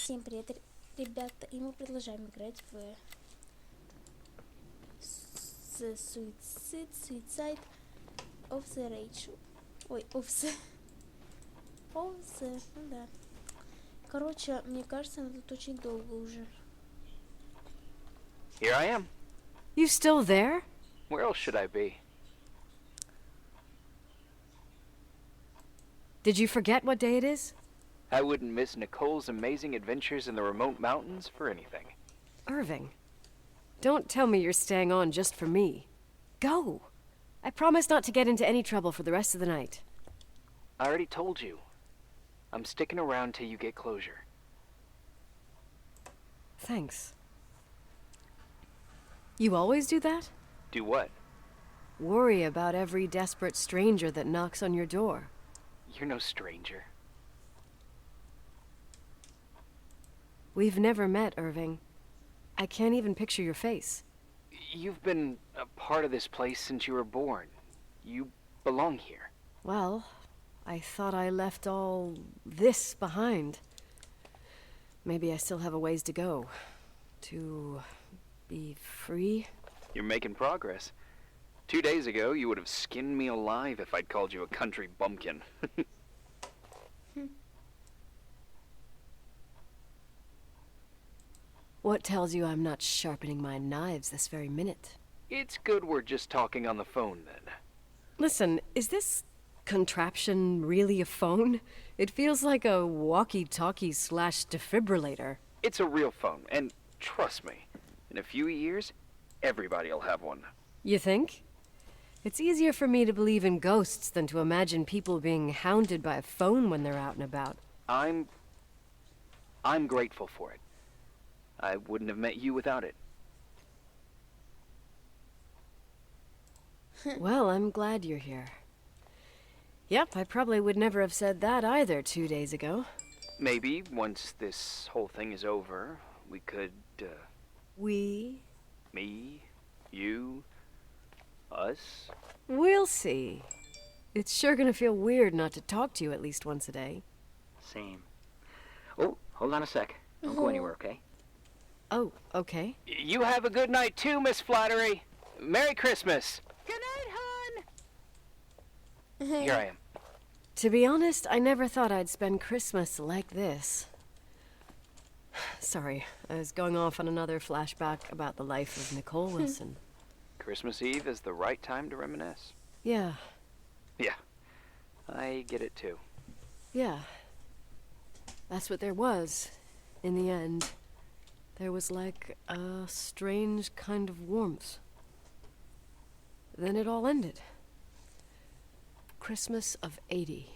Всем привет, ребята, и мы продолжаем играть в Suicide of the Rachel. Ой, ну да. Короче, мне кажется, она тут очень долго уже. Here I am. You still there? Where else should I be? Did you forget what day it is? I wouldn't miss Nicole's amazing adventures in the remote mountains for anything. Irving, don't tell me you're staying on just for me. Go! I promise not to get into any trouble for the rest of the night. I already told you. I'm sticking around till you get closure. Thanks. You always do that? Do what? Worry about every desperate stranger that knocks on your door. You're no stranger. We've never met, Irving. I can't even picture your face. You've been a part of this place since you were born. You belong here. Well, I thought I left all this behind. Maybe I still have a ways to go. To be free? You're making progress. 2 days ago, you would have skinned me alive if I'd called you a country bumpkin. What tells you I'm not sharpening my knives this very minute? It's good we're just talking on the phone, then. Listen, is this contraption really a phone? It feels like a walkie-talkie / defibrillator. It's a real phone, and trust me, in a few years, everybody'll have one. You think? It's easier for me to believe in ghosts than to imagine people being hounded by a phone when they're out and about. I'm grateful for it. I wouldn't have met you without it. Well, I'm glad you're here. Yep, I probably would never have said that either 2 days ago. Maybe, once this whole thing is over, we could, We? me, you, us? We'll see. It's sure gonna feel weird not to talk to you at least once a day. Same. Oh, hold on a sec. Don't go anywhere, okay? Oh, okay. You have a good night too, Miss Flattery. Merry Christmas. Good night, hon. Here I am. To be honest, I never thought I'd spend Christmas like this. Sorry, I was going off on another flashback about the life of Nicole Wilson. Christmas Eve is the right time to reminisce. Yeah, Yeah, I get it too. yeah. That's what there was, in the end. There was like a strange kind of warmth. Then it all ended. Christmas of '80.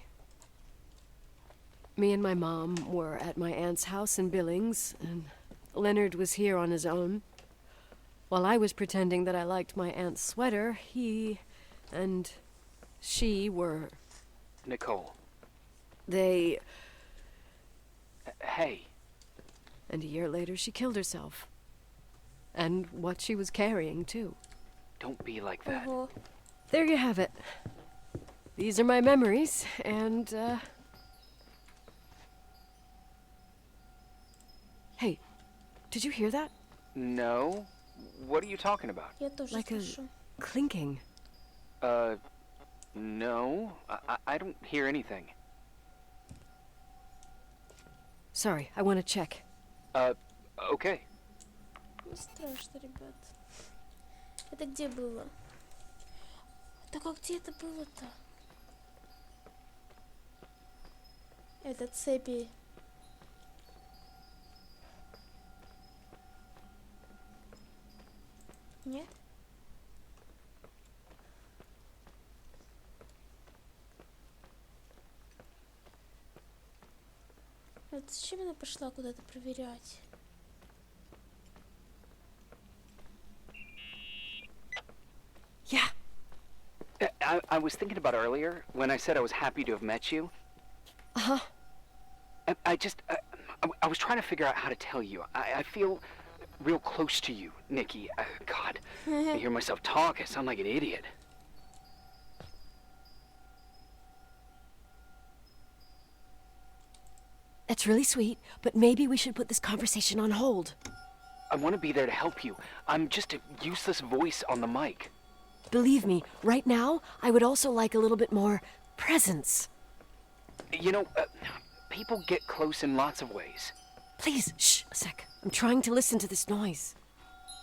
Me and my mom were at my aunt's house in Billings, and Leonard was here on his own. While I was pretending that I liked my aunt's sweater, he and she were... Nicole. They... Hey. And a year later, she killed herself. And what she was carrying, too. Don't be like that. Ого. There you have it. These are my memories, and, Hey, did you hear that? No? What are you talking about? Я тоже Like a слышу. clinking. No. I don't hear anything. Sorry, I want to check. Okay. Не страшно, ребят. Это где было? Так а где это было-то? Это цепи. Нет? Вот зачем она пошла куда-то проверять? Yeah. I was thinking about earlier when I said I was happy to have met you. Uh-huh. I was trying to figure out how to tell you. I feel real close to you, Nikki. God, I hear myself talk. I sound like an idiot. At That's really sweet, but maybe we should put this conversation on hold. I want to be there to help you. I'm just a useless voice on the mic. Believe me, right now, I would also like a little bit more presence. You know, people get close in lots of ways. Please, shh, a sec. I'm trying to listen to this noise.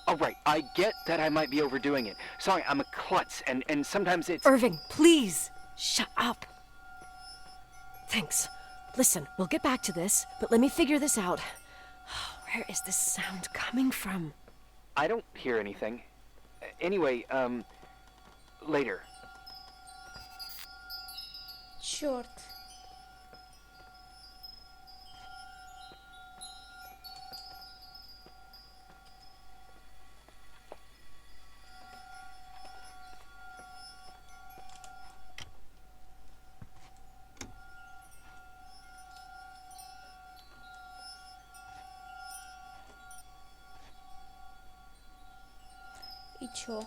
All right, I get that I might be overdoing it. Sorry, I'm a klutz, and sometimes it's... Irving, please, shut up. Thanks. Listen, we'll get back to this, but let me figure this out. Where is this sound coming from? I don't hear anything. Anyway, later. Черт. И чё?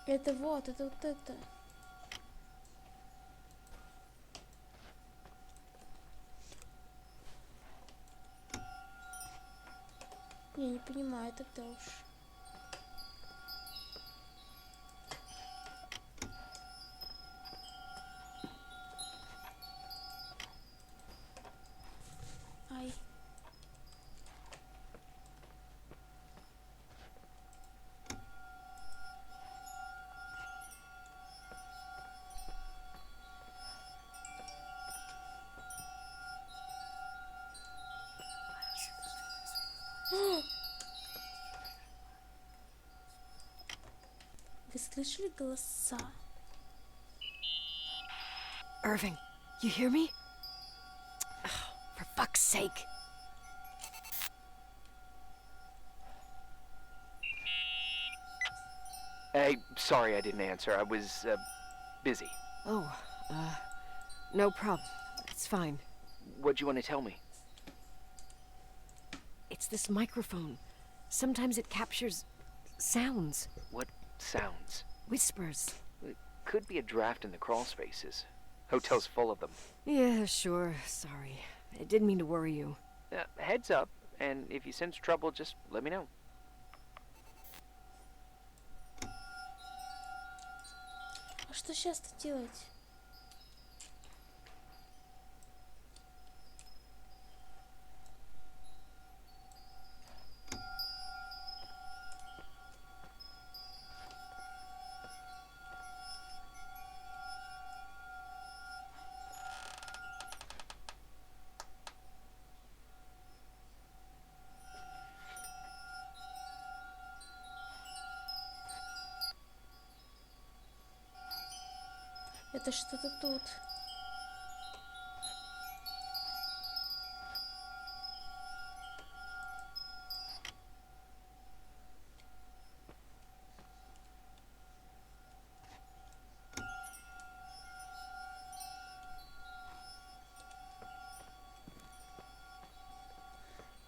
Это вот это. Я не понимаю тогда уж. Ай. Вы слышали голоса? Irving, you hear me? Oh, for fuck's sake. Hey, sorry I didn't answer. I was, busy. Oh, no problem. It's fine. What'd you want to tell me? It's this microphone. Sometimes it captures sounds, What sounds? whispers. It could be a draft in the crawl spaces. Hotel's full of them. Yeah, sure. Sorry. I didn't mean to worry you. Heads up, and if you sense trouble, just let me know. А что сейчас-то делать? Это что-то тут.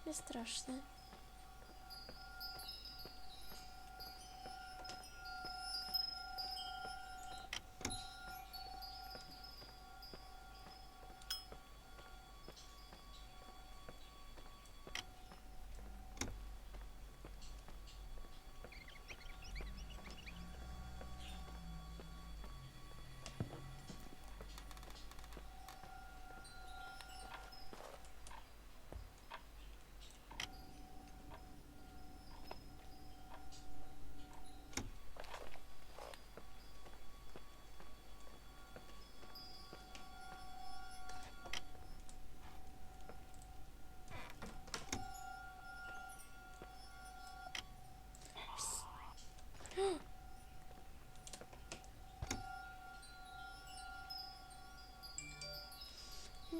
Мне страшно.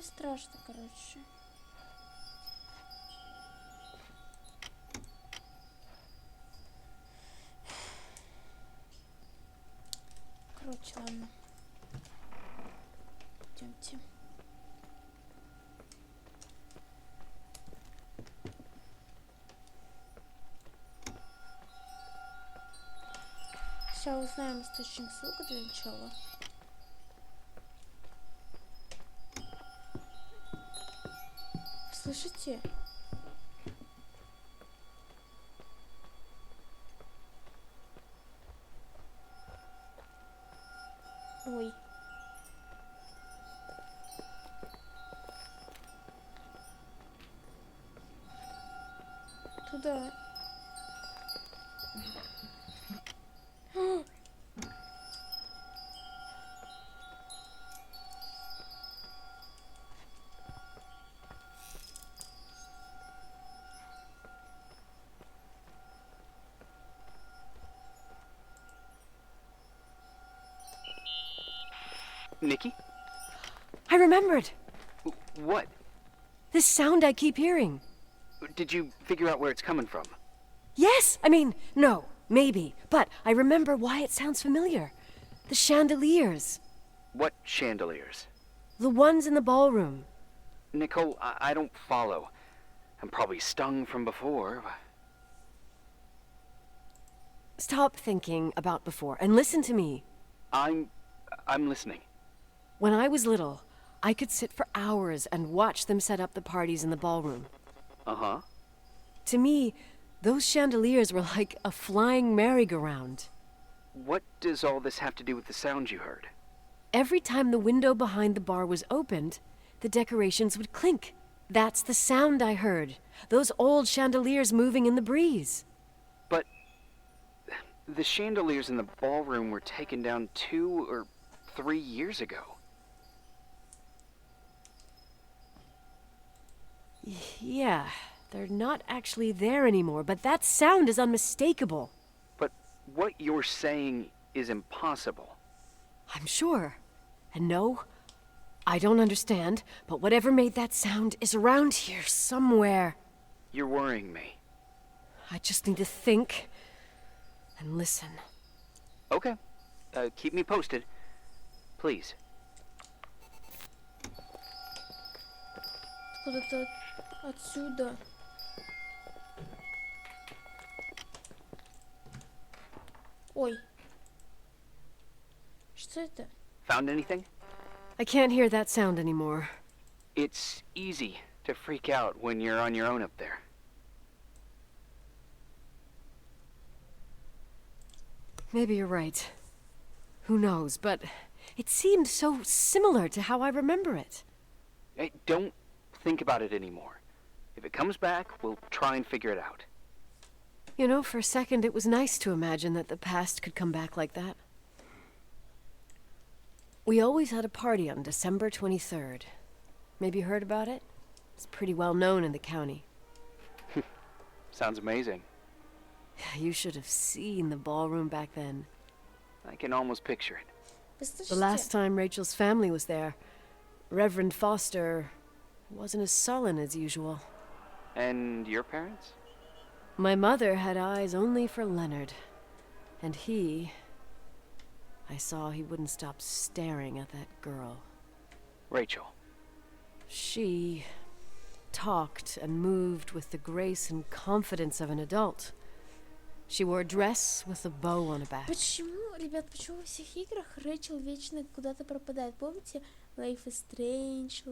не страшно, короче. Короче, ладно. Идемте. Сейчас узнаем источник звука для начала. Слышите? Ой. Туда. Nikki? I remembered! What? This sound I keep hearing. Did you figure out where it's coming from? Yes! I mean, no, maybe. But I remember why it sounds familiar. The chandeliers. What chandeliers? The ones in the ballroom. Nicole, I don't follow. I'm probably stung from before. Stop thinking about before and listen to me. I'm listening. When I was little, I could sit for hours and watch them set up the parties in the ballroom. Uh-huh. To me, those chandeliers were like a flying merry-go-round. What does all this have to do with the sound you heard? Every time the window behind the bar was opened, the decorations would clink. That's the sound I heard. Those old chandeliers moving in the breeze. But the chandeliers in the ballroom were taken down 2 or 3 years ago. Yeah, they're not actually there anymore, but that sound is unmistakable. But what you're saying is impossible. I'm sure. And no, I don't understand, but whatever made that sound is around here somewhere. You're worrying me. I just need to think and listen. Okay. Keep me posted. Please. Откуда-то отсюда. Ой. Что это? Found anything? I can't hear that sound anymore. It's easy to freak out when you're on your own up there. Maybe you're right. Who knows, but it seemed so similar to how I remember it. Hey, don't think about it anymore. If it comes back, we'll try and figure it out. You know, for a second it was nice to imagine that the past could come back like that. We always had a party on December 23rd. Maybe you heard about it? It's pretty well known in the county. Sounds amazing. You should have seen the ballroom back then. I can almost picture it. The last time Rachel's family was there, Reverend Foster wasn't as sullen as usual. And your parents? My mother had eyes only for Leonard. And I saw he wouldn't stop staring at that girl. Rachel. She talked and moved with the grace and confidence of an adult. She wore a dress with a bow on her back. Почему, ребят, почему во всех играх Рэйчел вечно куда-то пропадает? Помните, Life is Strange,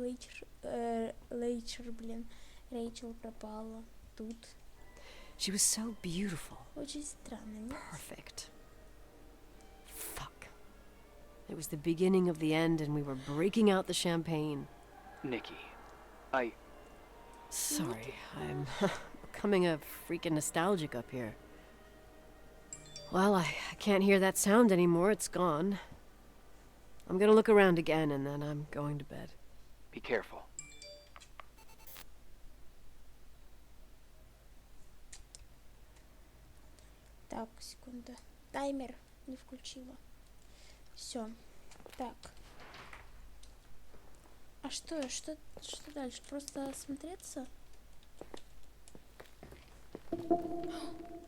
Рэйчел пропала. Тут. She was so beautiful. Очень странно, нет? Perfect. Fuck. It was the beginning of the end and we were breaking out the champagne. Nikki, Sorry, I'm becoming a freaking nostalgic up here. Well, I can't hear that sound anymore. It's gone. I'm gonna look around again and then I'm going to bed. be careful. Так, секунда. Таймер не включила. Все. Так. А что дальше? Просто осмотреться?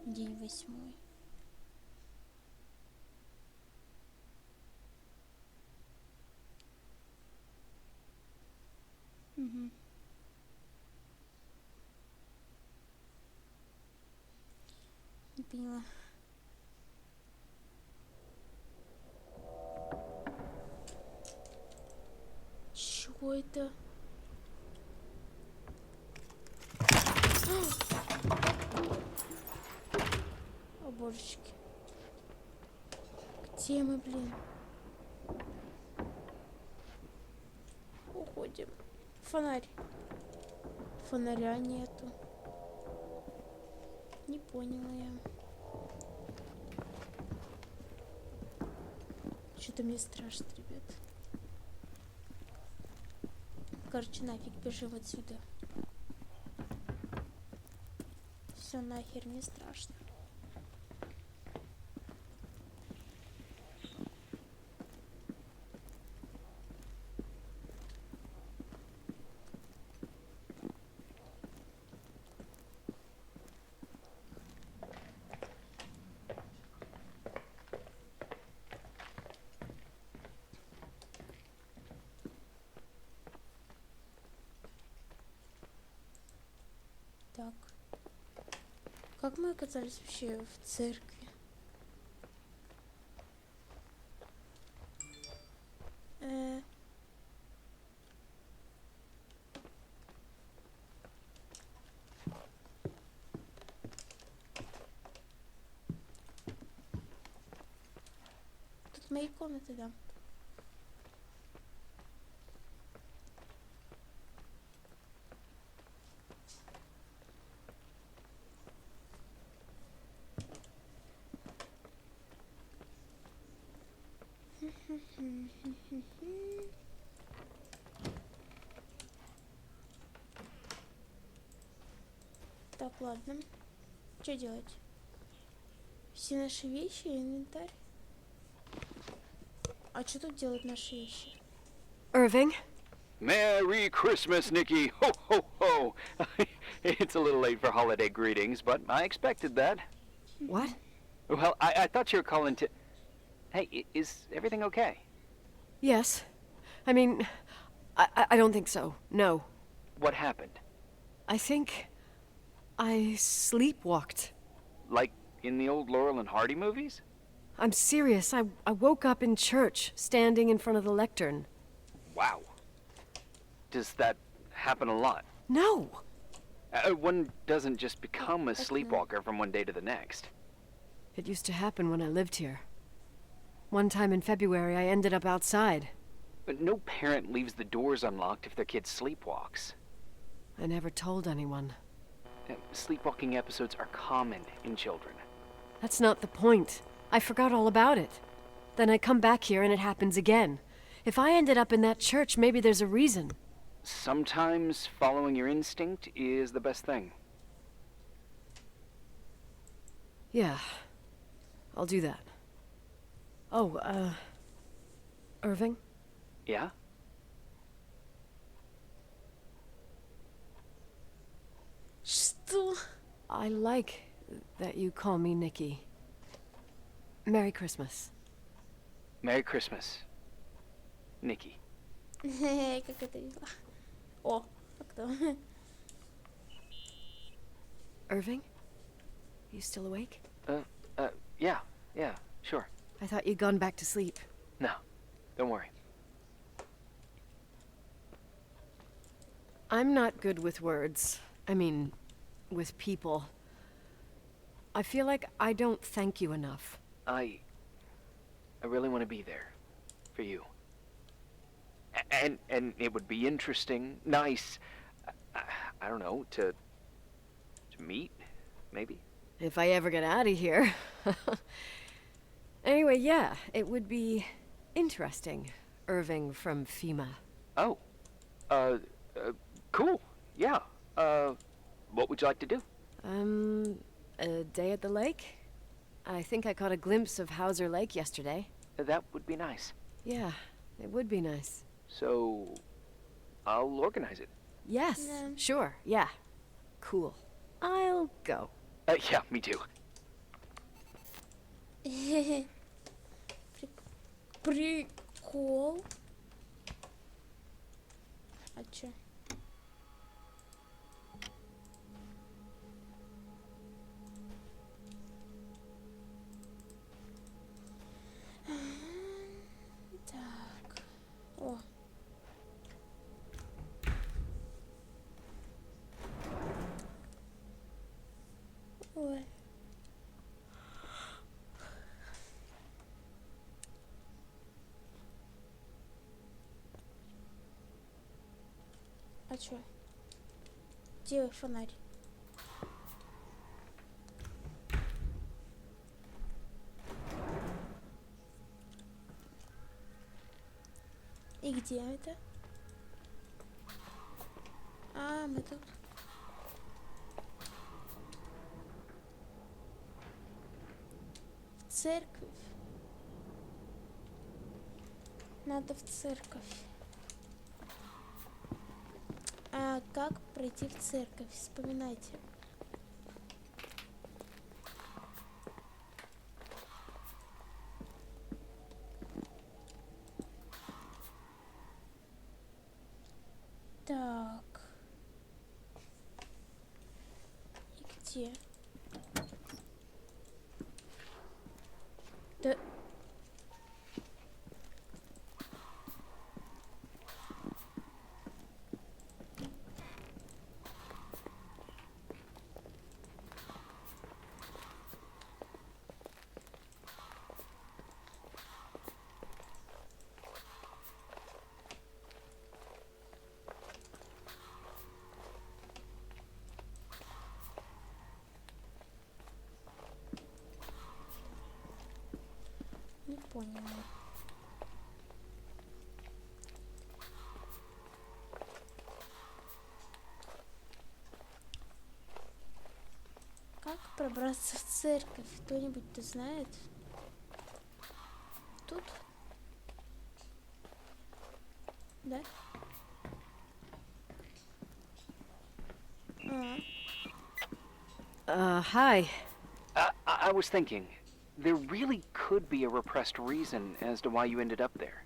День 8. Угу. Не поняла. Чего это? О, божечки. Где мы, блин? Уходим. Фонарь. Фонаря нету. Не поняла я. Что-то мне страшно, ребят. Короче, нафиг бежим отсюда. Все нахер, мне страшно. Так. Как мы оказались вообще в церкви? Тут мои комнаты, да. Так, ладно. Что делать? Все наши вещи, инвентарь. А что тут делать наши вещи? Irving? Merry Christmas, Nikki! Ho, ho, ho! It's a little late for holiday greetings, but I expected that. What? Well, I thought you were calling to... Hey, is everything okay? Yes. I mean, I don't think so. No. What happened? I think I sleepwalked. Like in the old Laurel and Hardy movies? I'm serious. I woke up in church, standing in front of the lectern. Wow. Does that happen a lot? No. One doesn't just become a sleepwalker from one day to the next. It used to happen when I lived here. One time in February, I ended up outside. But no parent leaves the doors unlocked if their kid sleepwalks. I never told anyone. Sleepwalking episodes are common in children. That's not the point. I forgot all about it. Then I come back here and it happens again. If I ended up in that church, maybe there's a reason. Sometimes following your instinct is the best thing. Yeah, I'll do that. Oh, Irving? Yeah? Что? I like that you call me Nikki. Merry Christmas. Merry Christmas, Nikki. Как это весело. О, а кто? Irving? You still awake? Yeah, sure. I thought you'd gone back to sleep. No, don't worry. I'm not good with words. I mean, with people. I feel like I don't thank you enough. I really want to be there for you. And it would be interesting, nice, I don't know, to meet, maybe? If I ever get out of here. Anyway, yeah, it would be interesting. Irving from FEMA. Oh, cool, yeah. What would you like to do? A day at the lake? I think I caught a glimpse of Hauser Lake yesterday. That would be nice. Yeah, it would be nice. So, I'll organize it. Yes, Yeah. sure, yeah. Cool. I'll go. Yeah, me too. Прикол. А чё? Так. О. Ой. А чё? Где фонарь? И где это? А, мы тут. В церковь. Надо в церковь. А как пройти в церковь? Вспоминайте. Так. И где? Да. Не поняла. Как пробраться в церковь? Кто-нибудь-то знает? Тут? Да? Hi. I was thinking, there really could be a repressed reason as to why you ended up there.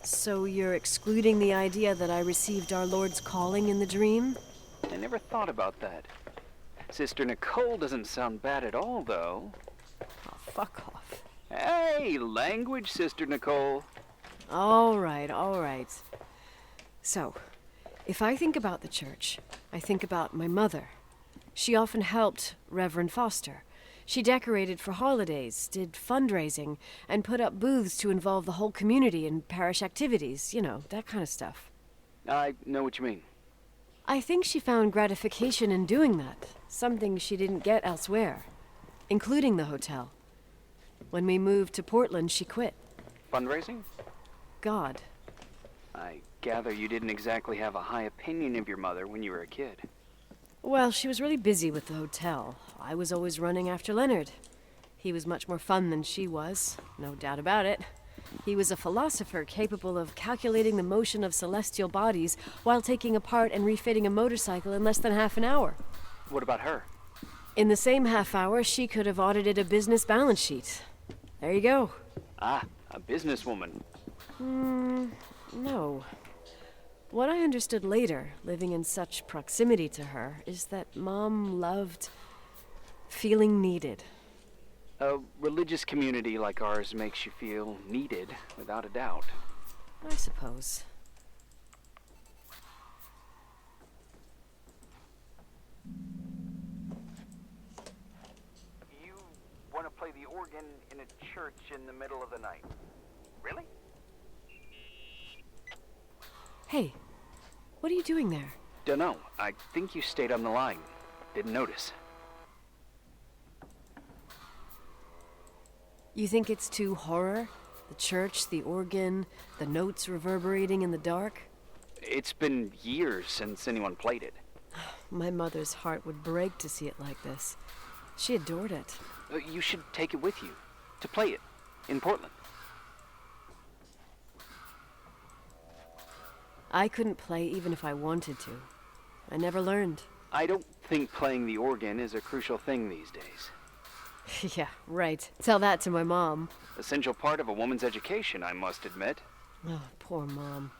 So you're excluding the idea that I received our Lord's calling in the dream? I never thought about that. Sister Nicole doesn't sound bad at all, though. Oh, fuck off. Hey, language, Sister Nicole. All right, all right. So, if I think about the church, I think about my mother. She often helped Reverend Foster. She decorated for holidays, did fundraising, and put up booths to involve the whole community in parish activities, you know, that kind of stuff. I know what you mean. I think she found gratification in doing that, something she didn't get elsewhere, including the hotel. When we moved to Portland, she quit. Fundraising? God. I gather you didn't exactly have a high opinion of your mother when you were a kid. Well, she was really busy with the hotel. I was always running after Leonard. He was much more fun than she was, no doubt about it. He was a philosopher capable of calculating the motion of celestial bodies while taking apart and refitting a motorcycle in less than half an hour. What about her? In the same half hour, she could have audited a business balance sheet. There you go. Ah, a businesswoman. No. What I understood later, living in such proximity to her, is that Mom loved feeling needed. A religious community like ours makes you feel needed, without a doubt. I suppose. You want to play the organ in a church in the middle of the night? Really? Hey, what are you doing there? Dunno. I think you stayed on the line. Didn't notice. You think it's too horror? The church, the organ, the notes reverberating in the dark? It's been years since anyone played it. My mother's heart would break to see it like this. She adored it. You should take it with you. to play it in Portland. I couldn't play even if I wanted to. I never learned. I don't think playing the organ is a crucial thing these days. Yeah, right. Tell that to my mom. Essential part of a woman's education, I must admit. Oh, poor Mom.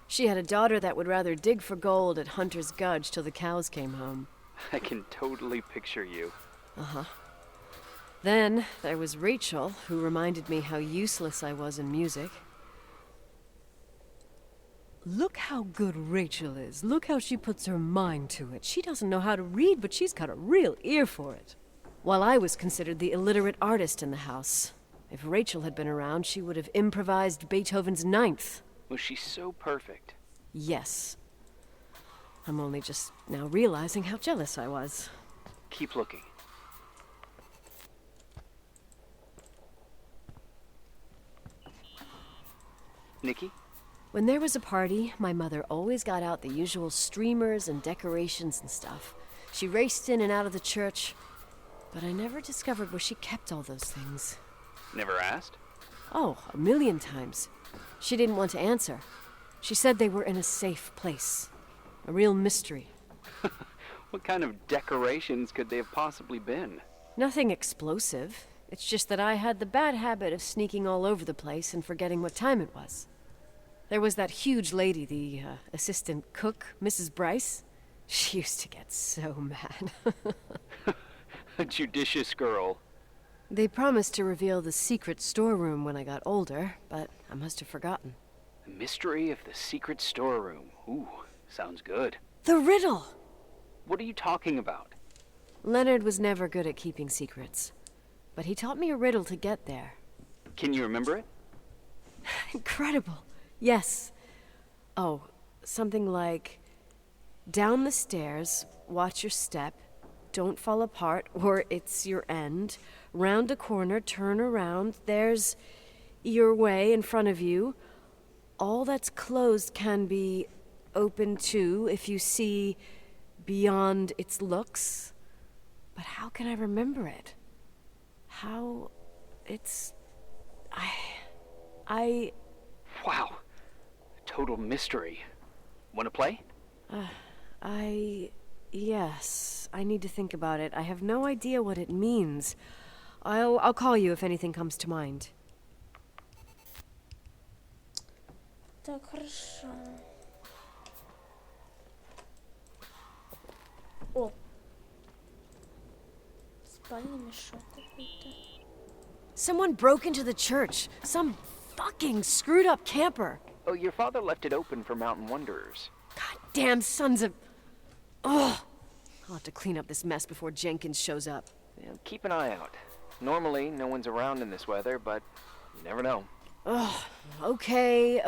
She had a daughter that would rather dig for gold at Hunter's Gulch till the cows came home. I can totally picture you. Uh-huh. Then there was Rachel, who reminded me how useless I was in music. Look how good Rachel is. Look how she puts her mind to it. She doesn't know how to read, but she's got a real ear for it. While I was considered the illiterate artist in the house. If Rachel had been around, she would have improvised Beethoven's Ninth. Was she so perfect? Yes. I'm only just now realizing how jealous I was. Keep looking. Nikki? When there was a party, my mother always got out the usual streamers and decorations and stuff. She raced in and out of the church, but I never discovered where she kept all those things. Never asked? Oh, a million times. She didn't want to answer. She said they were in a safe place. A real mystery. What kind of decorations could they have possibly been? Nothing explosive. It's just that I had the bad habit of sneaking all over the place and forgetting what time it was. There was that huge lady, the assistant cook, Mrs. Bryce. She used to get so mad. A judicious girl. They promised to reveal the secret storeroom when I got older, but I must have forgotten. The mystery of the secret storeroom. Ooh, sounds good. The riddle! What are you talking about? Leonard was never good at keeping secrets, but he taught me a riddle to get there. Can you remember it? Incredible. Yes. Oh, something like, down the stairs, watch your step, don't fall apart, or it's your end. Round a corner, turn around, there's your way in front of you. All that's closed can be open too if you see beyond its looks. But how can I remember it? How it's... I... Wow. Total mystery. Want to play? Yes, I need to think about it. I have no idea what it means. I'll call you if anything comes to mind. Так, хорошо. О. Спальный мешок какой-то. Someone broke into the church. Some fucking screwed up camper. Oh, your father left it open for mountain wanderers. Goddamn sons of... Ugh. I'll have to clean up this mess before Jenkins shows up. Yeah, keep an eye out. Normally, no one's around in this weather, but you never know. Ugh. Okay.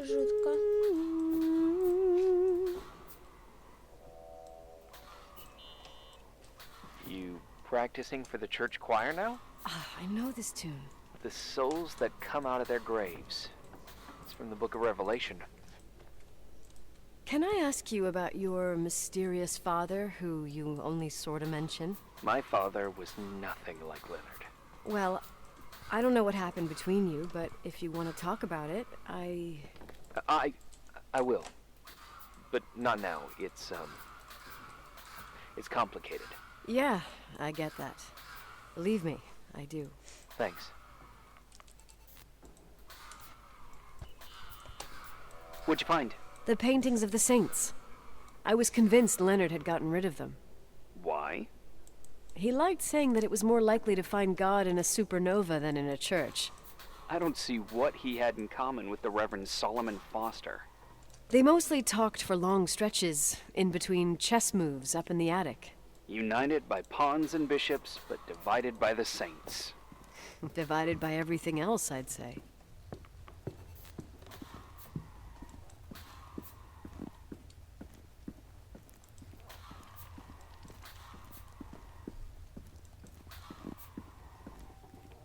Жутко. You practicing for the church choir now? I know this tune. The souls that come out of their graves. It's from the book of Revelation. Can I ask you about your mysterious father, who you only sort of mention? My father was nothing like Leonard. Well, I don't know what happened between you, but if you want to talk about it, I will. But not now. It's complicated. Yeah, I get that. Believe me, I do. Thanks. What'd you find? The paintings of the saints. I was convinced Leonard had gotten rid of them. Why? He liked saying that it was more likely to find God in a supernova than in a church. I don't see what he had in common with the Reverend Solomon Foster. They mostly talked for long stretches, in between chess moves up in the attic. United by pawns and bishops, but divided by the saints. Divided by everything else, I'd say.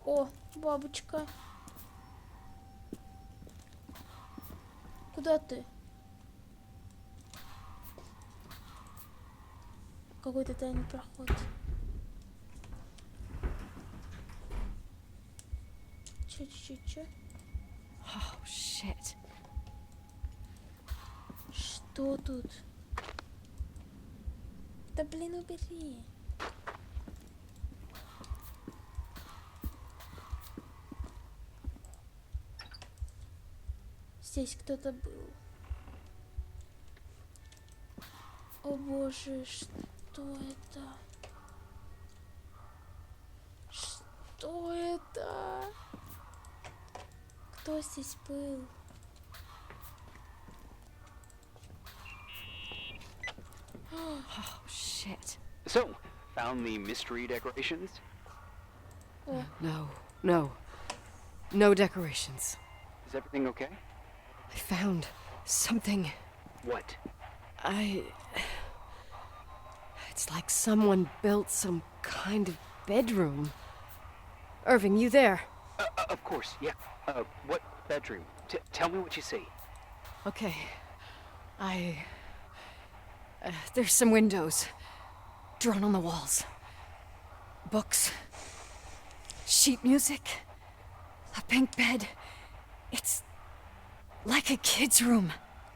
О, бабочка. Куда ты? Какой-то тайный проход. Чё? Oh, shit. Что тут? Да блин, убери. Здесь кто-то был. О боже, что это? Что это? Кто здесь был? Oh, shit. So, found the mystery decorations? О, No decorations. Is everything okay? I found something. What? It's like someone built some kind of bedroom. Irving, you there? Of course, yeah. What bedroom? Tell me what you see. Okay. There's some windows drawn on the walls. Books. Sheet music. A pink bed. It's like a kid's room.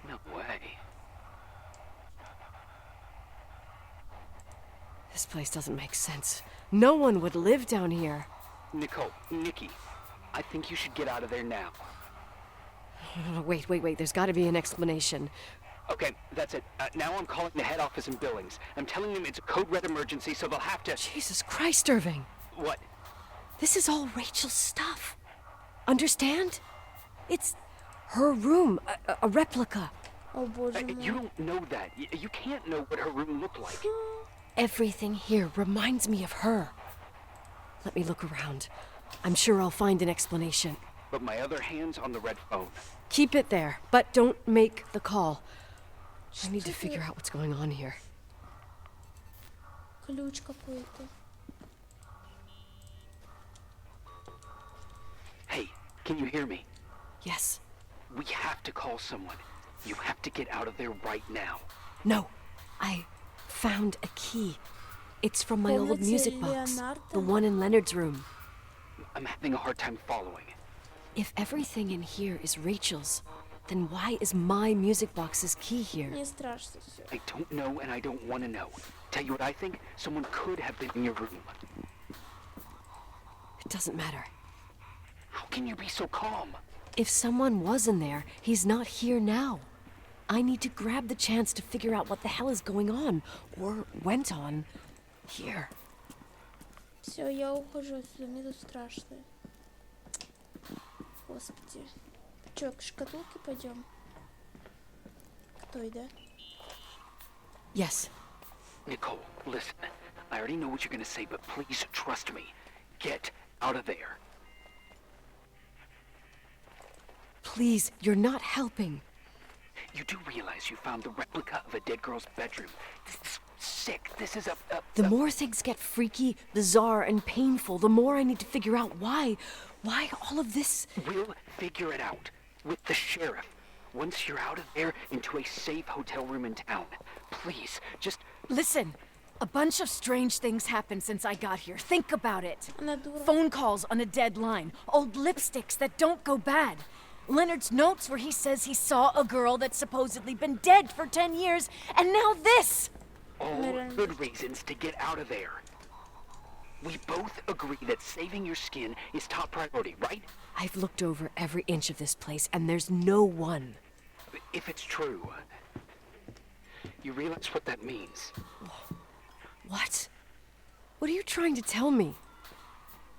No way. This place doesn't make sense. No one would live down here. Nikki, I think you should get out of there now. Wait. There's got to be an explanation. Okay, that's it. Now I'm calling the head office in Billings. I'm telling them it's a code red emergency, so they'll have to... Jesus Christ, Irving. What? This is all Rachel's stuff. Understand? It's her room, a replica. о боже мой. You don't know that. You can't know what her room looked like. Everything here reminds me of her. Let me look around. I'm sure I'll find an explanation. But my other hand's on the red phone. Keep it there, but don't make the call. I need to figure out what's going on here. Ключ какой-то. Hey, can you hear me? Yes. We have to call someone. You have to get out of there right now. No. I found a key. It's from my old Комнате music box. Леонардо? The one in Leonard's room. I'm having a hard time following. If everything in here is Rachel's, then why is my music box's key here? Мне страшно все. I don't know and I don't want to know. Tell you what I think? Someone could have been in your room. It doesn't matter. How can you be so calm? If someone was in there, he's not here now. I need to grab the chance to figure out what the hell is going on, or went on, here. Все, я ухожу отсюда, мне тут страшно. Господи. Че, к шкатулке пойдем? К той, да? Yes. Nicole, listen. I already know what you're gonna say, but please trust me. Get out of there. Please, you're not helping. You do realize you found the replica of a dead girl's bedroom. This is sick. This is The more things get freaky, bizarre, and painful, the more I need to figure out why all of this... We'll figure it out. With the sheriff. Once you're out of there, into a safe hotel room in town. Please, just... Listen, a bunch of strange things happened since I got here. Think about it. Она дура. Phone calls on a dead line, old lipsticks that don't go bad. Leonard's notes where he says he saw a girl that's supposedly been dead for 10 years, and now this! All good reasons to get out of there. We both agree that saving your skin is top priority, right? I've looked over every inch of this place, and there's no one. If it's true, you realize what that means. What? What are you trying to tell me?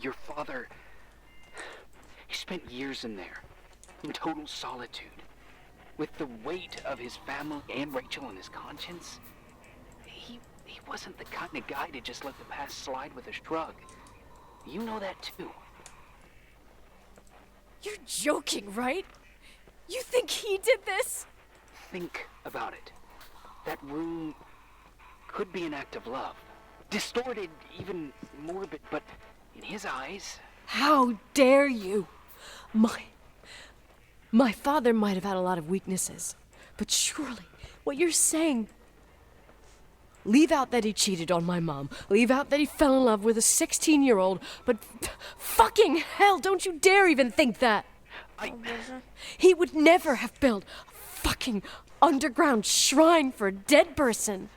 Your father... He spent years in there, in total solitude. With the weight of his family and Rachel on his conscience. He wasn't the kind of guy to just let the past slide with a shrug. You know that too. You're joking, right? You think he did this? Think about it. That room could be an act of love. Distorted, even morbid, but in his eyes... How dare you? My father might have had a lot of weaknesses, but surely what you're saying... Leave out that he cheated on my mom. Leave out that he fell in love with a 16-year-old. But fucking hell, don't you dare even think that. О боже. He would never have built a fucking underground shrine for a dead person.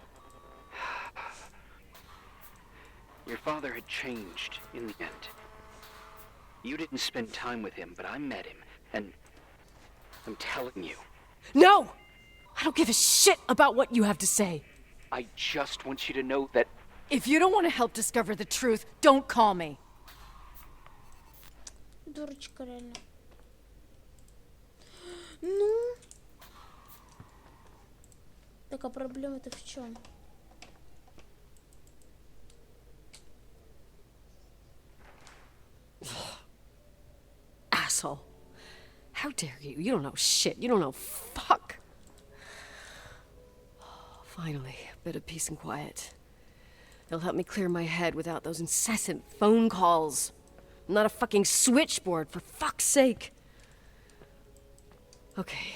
Your father had changed in the end. You didn't spend time with him, but I met him, and I'm telling you, No! I don't give a shit about what you have to say. I just want you to know that If you don't want to help discover the truth, don't call me. Дурочка реально. Ну? Так а проблема-то в чем? Asshole. How dare you? You don't know shit. You don't know fuck. Finally, a bit of peace and quiet. It'll help me clear my head without those incessant phone calls. I'm not a fucking switchboard, for fuck's sake. Okay,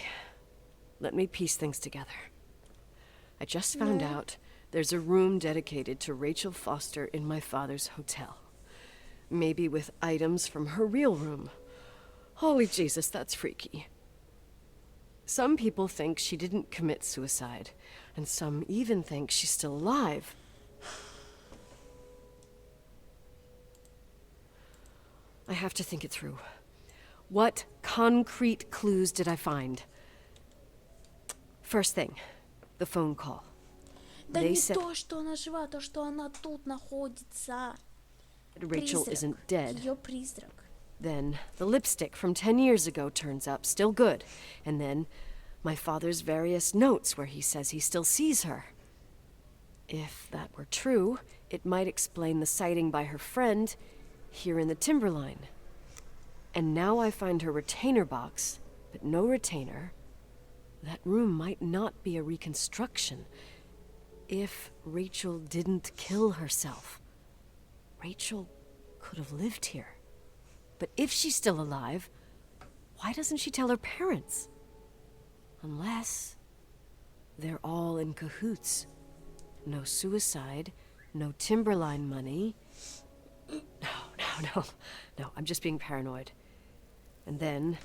let me piece things together. I just found out there's a room dedicated to Rachel Foster in my father's hotel. Maybe with items from her real room. Holy Jesus, that's freaky. Some people think she didn't commit suicide, and some even think she's still alive. I have to think it through. What concrete clues did I find? First thing, the phone call. Да They не said то, что она жива, то, что она тут находится. Rachel Призрак. isn't dead. Ее призрак. Then the lipstick from 10 years ago turns up, still good. And then my father's various notes where he says he still sees her. If that were true, it might explain the sighting by her friend here in the timberline. And now I find her retainer box, but no retainer. That room might not be a reconstruction. If Rachel didn't kill herself, Rachel could have lived here. But if she's still alive, why doesn't she tell her parents? Unless they're all in cahoots. No suicide, no timberline money. No, I'm just being paranoid. And then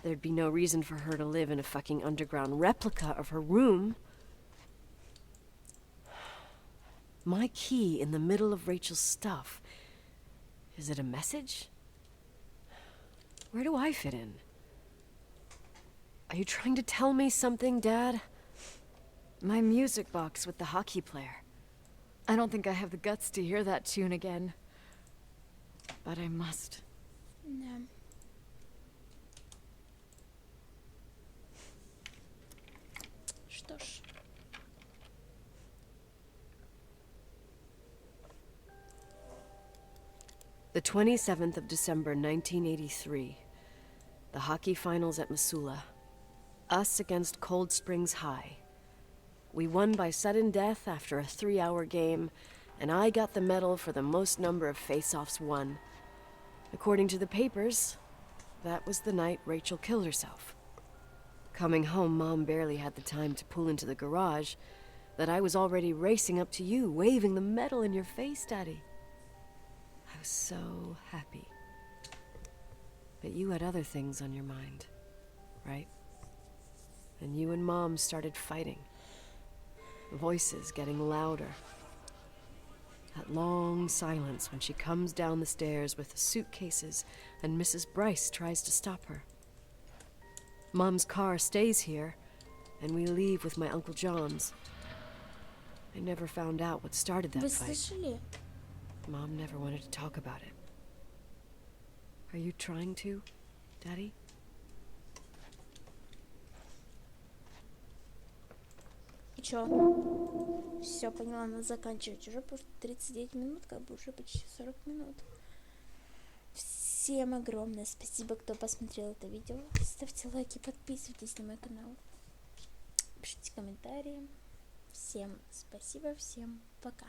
there'd be no reason for her to live in a fucking underground replica of her room. My key in the middle of Rachel's stuff. Is it a message? Where do I fit in? Are you trying to tell me something, Dad? My music box with the hockey player. I don't think I have the guts to hear that tune again. But I must. Да. Что ж. The 27th of December, 1983. The hockey finals at Missoula. Us against Cold Springs High. We won by sudden death after a 3-hour game, and I got the medal for the most number of face-offs won. According to the papers, that was the night Rachel killed herself. Coming home, Mom barely had the time to pull into the garage, that I was already racing up to you, waving the medal in your face, Daddy. I was so happy. But you had other things on your mind, right? And you and Mom started fighting. The voices getting louder. That long silence when she comes down the stairs with the suitcases and Mrs. Bryce tries to stop her. Mom's car stays here, and we leave with my Uncle John's. I never found out what started that Вы fight. слышали? Mom never wanted to talk about it. Are you trying to, Daddy? И чё? Все, поняла, надо заканчивать уже, потому что 39 минут, как бы уже почти 40 минут. Всем огромное спасибо, кто посмотрел это видео. Ставьте лайки, подписывайтесь на мой канал. Пишите комментарии. Всем спасибо, всем пока.